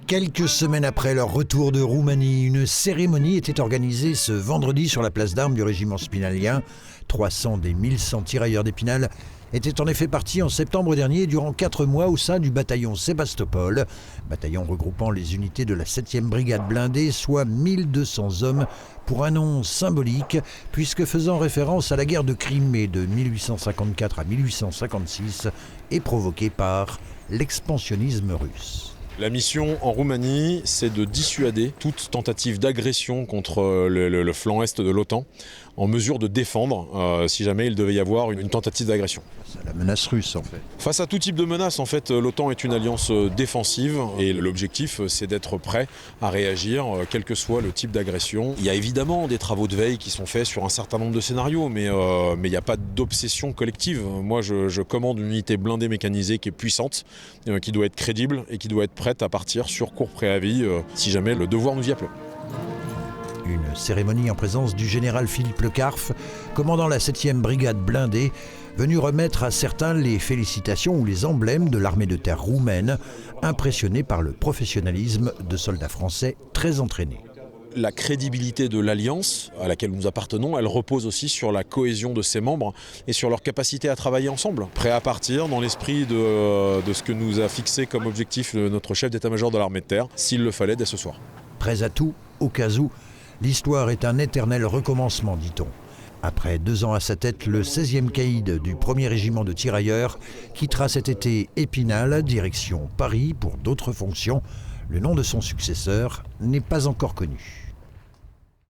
Quelques semaines après leur retour de Roumanie, une cérémonie était organisée ce vendredi sur la place d'armes du régiment spinalien. 300 des 1100 tirailleurs d'Épinal étaient en effet partis en septembre dernier durant 4 mois au sein du bataillon Sébastopol, bataillon regroupant les unités de la 7e brigade blindée, soit 1200 hommes, pour un nom symbolique, puisque faisant référence à la guerre de Crimée de 1854 à 1856 et provoquée par l'expansionnisme russe. La mission en Roumanie, c'est de dissuader toute tentative d'agression contre le flanc est de l'OTAN, en mesure de défendre si jamais il devait y avoir une tentative d'agression. C'est la menace russe en fait. Face à tout type de menace, en fait, l'OTAN est une alliance défensive et l'objectif, c'est d'être prêt à réagir, quel que soit le type d'agression. Il y a évidemment des travaux de veille qui sont faits sur un certain nombre de scénarios, mais il n'y a pas d'obsession collective. Moi, je commande une unité blindée mécanisée qui est puissante, qui doit être crédible et qui doit être prête à partir sur court préavis si jamais le devoir nous y appelle. Une cérémonie en présence du général Philippe Lecarf, commandant la 7e brigade blindée, venu remettre à certains les félicitations ou les emblèmes de l'armée de terre roumaine, impressionné par le professionnalisme de soldats français très entraînés. La crédibilité de l'alliance à laquelle nous appartenons, elle repose aussi sur la cohésion de ses membres et sur leur capacité à travailler ensemble. Prêt à partir dans l'esprit de ce que nous a fixé comme objectif notre chef d'état-major de l'armée de terre, s'il le fallait dès ce soir. Prêts à tout, au cas où, l'histoire est un éternel recommencement, dit-on. Après 2 ans à sa tête, le 16e caïd du 1er régiment de tirailleurs quittera cet été Épinal, direction Paris pour d'autres fonctions. Le nom de son successeur n'est pas encore connu.